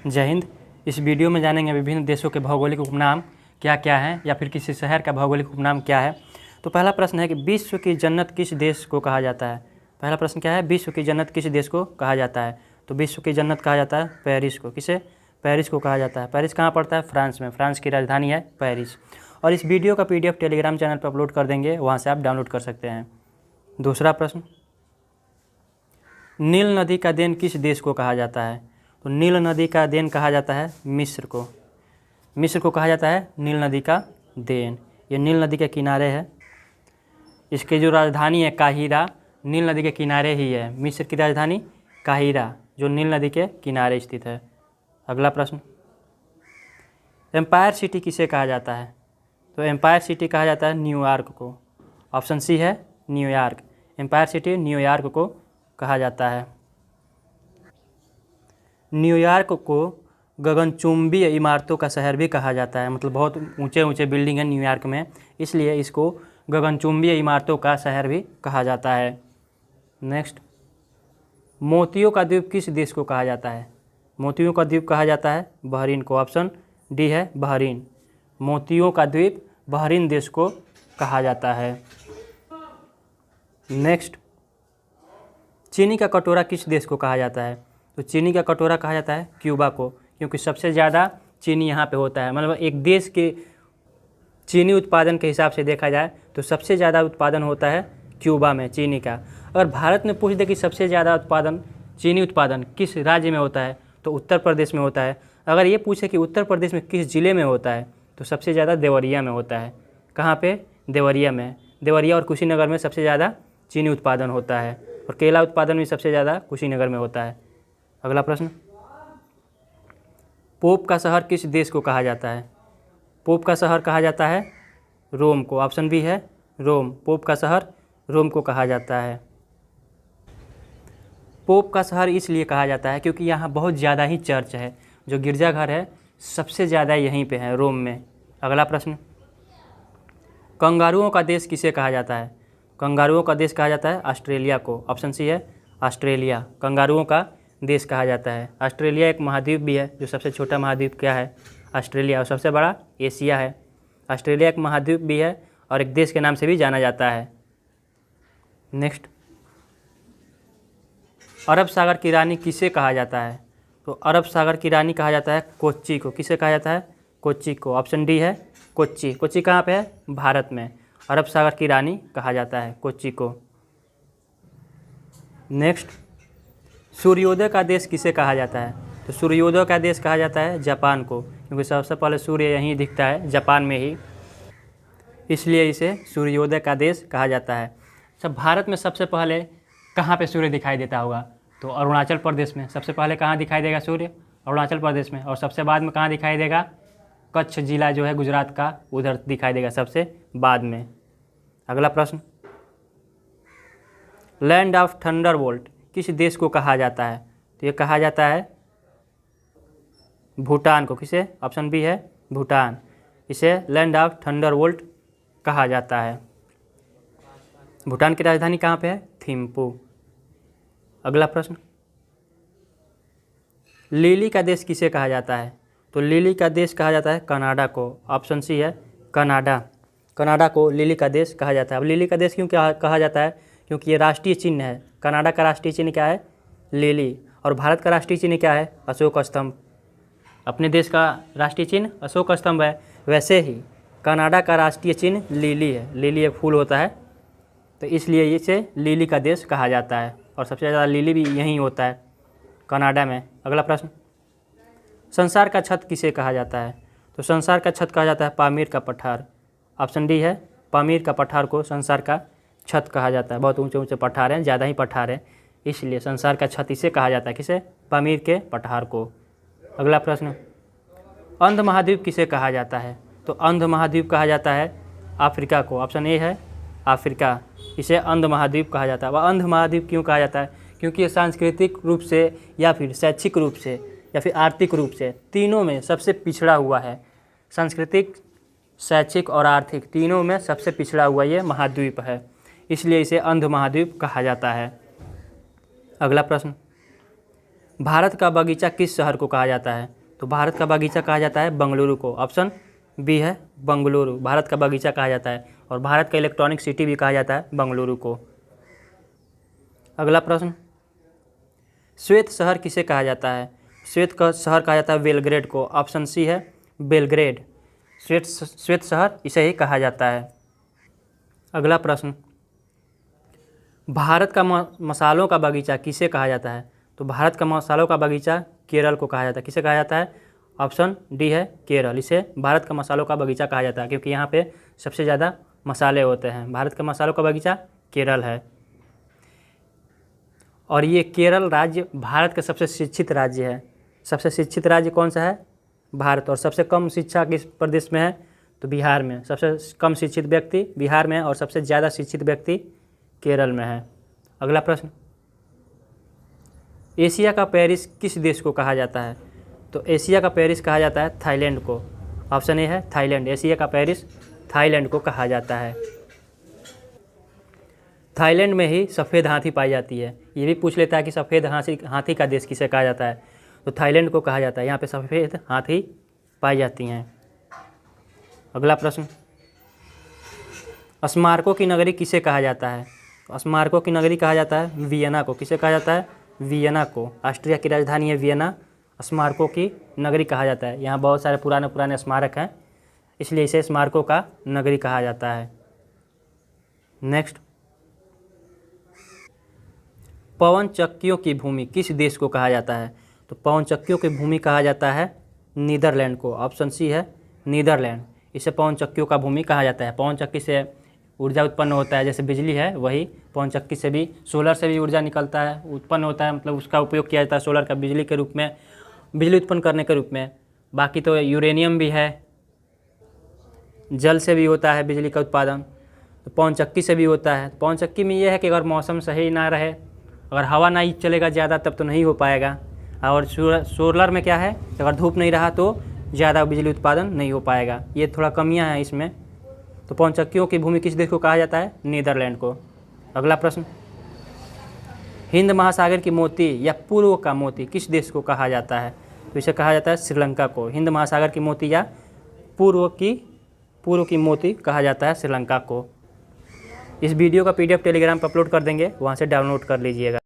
जय हिंद। इस वीडियो में जानेंगे विभिन्न देशों के भौगोलिक उपनाम क्या क्या हैं या फिर किसी शहर का भौगोलिक उपनाम क्या है। तो पहला प्रश्न है कि विश्व की जन्नत किस देश को कहा जाता है। पहला प्रश्न क्या है, विश्व की जन्नत किस देश को कहा जाता है। तो विश्व की जन्नत कहा जाता है पेरिस को। किसे? पेरिस को कहा जाता है। पेरिस कहाँ पड़ता है? फ्रांस में। फ्रांस की राजधानी है पेरिस। और इस वीडियो का PDF टेलीग्राम चैनल पर अपलोड कर देंगे, वहाँ से आप डाउनलोड कर सकते हैं। दूसरा प्रश्न, नील नदी का देन किस देश को कहा जाता है। तो नील नदी का देन कहा जाता है मिस्र को। मिस्र को कहा जाता है नील नदी का देन। ये नील नदी के किनारे है। इसकी जो राजधानी है काहिरा, नील नदी के किनारे ही है। मिस्र की राजधानी काहिरा, जो नील नदी के किनारे स्थित है। अगला प्रश्न, एम्पायर सिटी किसे कहा जाता है। तो एम्पायर सिटी कहा जाता है न्यूयॉर्क को। ऑप्शन सी है न्यूयॉर्क। एम्पायर सिटी न्यूयॉर्क को कहा जाता है। न्यूयॉर्क को गगनचुंबी इमारतों का शहर भी कहा जाता है। मतलब बहुत ऊंचे ऊंचे बिल्डिंग है न्यूयॉर्क में, इसलिए इसको गगनचुंबी इमारतों का शहर भी कहा जाता है। नेक्स्ट, मोतियों का द्वीप किस देश को कहा जाता है। मोतियों का द्वीप कहा जाता है बहरीन को। ऑप्शन डी है बहरीन। मोतियों का द्वीप बहरीन देश को कहा जाता है। नेक्स्ट, चीनी का कटोरा किस देश को कहा जाता है। तो चीनी का कटोरा कहा जाता है क्यूबा को, क्योंकि सबसे ज़्यादा चीनी यहाँ पे होता है। मतलब एक देश के चीनी उत्पादन के हिसाब से देखा जाए तो सबसे ज़्यादा उत्पादन होता है क्यूबा में चीनी का। अगर भारत में पूछ दे कि सबसे ज़्यादा उत्पादन चीनी उत्पादन किस राज्य में होता है, तो उत्तर प्रदेश में होता है। अगर ये पूछे कि उत्तर प्रदेश में किस ज़िले में होता है, तो सबसे ज़्यादा देवरिया में होता है। कहाँ पे? देवरिया में। देवरिया और कुशीनगर में सबसे ज़्यादा चीनी उत्पादन होता है, और केला उत्पादन भी सबसे ज़्यादा कुशीनगर में होता है। अगला प्रश्न, पोप का शहर किस देश को कहा जाता है। पोप का शहर कहा जाता है रोम को। ऑप्शन बी है रोम। पोप का शहर रोम को कहा जाता है। पोप का शहर इसलिए कहा जाता है क्योंकि यहाँ बहुत ज़्यादा ही चर्च है। जो गिरजाघर है सबसे ज़्यादा यहीं पे है, रोम में। अगला प्रश्न, कंगारुओं का देश किसे कहा जाता है। कंगारुओं का देश कहा जाता है ऑस्ट्रेलिया को। ऑप्शन सी है ऑस्ट्रेलिया। कंगारुओं का देश कहा जाता है। ऑस्ट्रेलिया एक महाद्वीप भी है। जो सबसे छोटा महाद्वीप क्या है? ऑस्ट्रेलिया। और सबसे बड़ा एशिया है। ऑस्ट्रेलिया एक महाद्वीप भी है और एक देश के नाम से भी जाना जाता है। नेक्स्ट, अरब सागर की रानी किसे कहा जाता है। तो अरब सागर की रानी कहा जाता है कोच्चि को। किसे कहा जाता है? कोच्चि को। ऑप्शन डी है कोच्चि। कोच्चि कहाँ पे है? भारत में। अरब सागर की रानी कहा जाता है कोच्चि को। नेक्स्ट, सूर्योदय का देश किसे कहा जाता है। तो सूर्योदय का देश कहा जाता है जापान को, क्योंकि सबसे पहले सूर्य यहीं दिखता है जापान में ही, इसलिए इसे सूर्योदय का देश कहा जाता है। सब भारत में सबसे पहले कहाँ पे सूर्य दिखाई देता होगा। तो अरुणाचल प्रदेश में। सबसे पहले कहाँ दिखाई देगा सूर्य? अरुणाचल प्रदेश में। और सबसे बाद में कहाँ दिखाई देगा? कच्छ जिला जो है गुजरात का, उधर दिखाई देगा सबसे बाद में। अगला प्रश्न, लैंड ऑफ थंडरबोल्ट किस देश को कहा जाता है। तो ये कहा जाता है भूटान को। किसे? ऑप्शन बी है भूटान। इसे लैंड ऑफ थंडरबोल्ट कहा जाता है। भूटान की राजधानी कहाँ पे है? थिम्पू। अगला प्रश्न, लिली का देश किसे कहा जाता है। तो लिली का देश कहा जाता है कनाडा को। ऑप्शन सी है कनाडा। कनाडा को लिली का देश कहा जाता है। अब लिली का देश क्यों कहा जाता है? क्योंकि ये राष्ट्रीय चिन्ह है। कनाडा का राष्ट्रीय चिन्ह क्या है? लिली। और भारत का राष्ट्रीय चिन्ह क्या है? अशोक स्तंभ। अपने देश का राष्ट्रीय चिन्ह अशोक स्तंभ है, वैसे ही कनाडा का राष्ट्रीय चिन्ह लिली है। लिली एक फूल होता है, तो इसलिए इसे लिली का देश कहा जाता है। और सबसे ज़्यादा लिली भी यहीं होता है, कनाडा में। अगला प्रश्न, संसार का छत किसे कहा जाता है। तो संसार का छत कहा जाता है पामीर का पठार। ऑप्शन डी है पामीर का पठार को संसार का छत कहा जाता है। बहुत ऊंचे ऊंचे पठार हैं, ज़्यादा ही पठार हैं, इसलिए संसार का छत इसे कहा जाता है। किसे? पामीर के पठार को। अगला प्रश्न, अंध महाद्वीप किसे कहा जाता है। तो अंध महाद्वीप कहा जाता है अफ्रीका को। ऑप्शन ए है अफ्रीका। इसे अंध महाद्वीप कहा जाता है। वह अंध महाद्वीप क्यों कहा जाता है? क्योंकि ये सांस्कृतिक रूप से या फिर शैक्षिक रूप से या फिर आर्थिक रूप से तीनों में सबसे पिछड़ा हुआ है। सांस्कृतिक, शैक्षिक और आर्थिक तीनों में सबसे पिछड़ा हुआ ये महाद्वीप है, इसलिए इसे अंध महाद्वीप कहा जाता है। अगला प्रश्न, भारत का बगीचा किस शहर को कहा जाता है? तो भारत का बगीचा कहा जाता है बंगलुरु को। ऑप्शन बी है बंगलुरु, भारत का बगीचा कहा जाता है। और भारत का इलेक्ट्रॉनिक सिटी भी कहा जाता है बंगलुरु को। अगला प्रश्न, श्वेत शहर किसे कहा जाता है? श्वेत का शहर कहा जाता है बेलग्रेड को। ऑप्शन सी है बेलग्रेड, श्वेत शहर इसे ही कहा जाता है। अगला प्रश्न, भारत का मसालों का बगीचा किसे कहा जाता है? तो भारत का मसालों का बगीचा केरल को कहा जाता है। किसे कहा जाता है? ऑप्शन डी है केरल, इसे भारत का मसालों का बगीचा कहा जाता है क्योंकि यहाँ पे सबसे ज़्यादा मसाले होते हैं। भारत का मसालों का बगीचा केरल है। और ये केरल राज्य भारत का सबसे शिक्षित राज्य है। सबसे शिक्षित राज्य कौन सा है? भारत। और सबसे कम शिक्षा किस प्रदेश में है? तो बिहार में। सबसे कम शिक्षित व्यक्ति बिहार में है और सबसे ज़्यादा शिक्षित व्यक्ति केरल में है। अगला प्रश्न, एशिया का पेरिस किस देश को कहा जाता है? तो एशिया का पेरिस कहा जाता है थाईलैंड को। ऑप्शन ए है थाईलैंड, एशिया का पेरिस थाईलैंड को कहा जाता है। थाईलैंड में ही सफ़ेद हाथी पाई जाती है। ये भी पूछ लेता है कि सफ़ेद हाथी का देश किसे कहा जाता है? तो थाईलैंड को कहा जाता है। यहाँ पे सफ़ेद हाथी पाई जाती हैं। अगला प्रश्न, स्मारकों की नगरी किसे कहा जाता है? तो स्मारकों की नगरी कहा जाता है वियना को। किसे कहा जाता है? वियना को। ऑस्ट्रिया की राजधानी है वियना, स्मारकों की नगरी कहा जाता है। यहाँ बहुत सारे पुराने पुराने स्मारक हैं, इसलिए इसे स्मारकों का नगरी कहा जाता है। नेक्स्ट, पवन चक्कियों की भूमि किस देश को कहा जाता है? तो पवन चक्कियों की भूमि कहा जाता है नीदरलैंड को। ऑप्शन सी है नीदरलैंड, इसे पवन चक्कियों का भूमि कहा जाता है। पवन चक्की से ऊर्जा उत्पन्न होता है, जैसे बिजली है वही पवन चक्की से भी, सोलर से भी ऊर्जा निकलता है, उत्पन्न होता है, मतलब उसका उपयोग किया जाता है सोलर का बिजली के रूप में, बिजली उत्पन्न करने के रूप में। बाकी तो यूरेनियम भी है, जल से भी होता है बिजली का उत्पादन, तो पवन चक्की से भी होता है। पवन चक्की में ये है कि अगर मौसम सही ना रहे, अगर हवा नहीं चलेगा ज़्यादा तब तो नहीं हो पाएगा। और सोलर में क्या है, अगर धूप नहीं रहा तो ज़्यादा बिजली उत्पादन नहीं हो पाएगा। ये थोड़ा कमियां हैं इसमें। तो पवन चक्कियों की भूमि किस देश को कहा जाता है? नीदरलैंड को। अगला प्रश्न, हिंद महासागर की मोती या पूर्व का मोती किस देश को कहा जाता है? तो इसे कहा जाता है श्रीलंका को। हिंद महासागर की मोती या पूर्व की मोती कहा जाता है श्रीलंका को। इस वीडियो का PDF टेलीग्राम पर अपलोड कर देंगे, वहाँ से डाउनलोड कर लीजिएगा।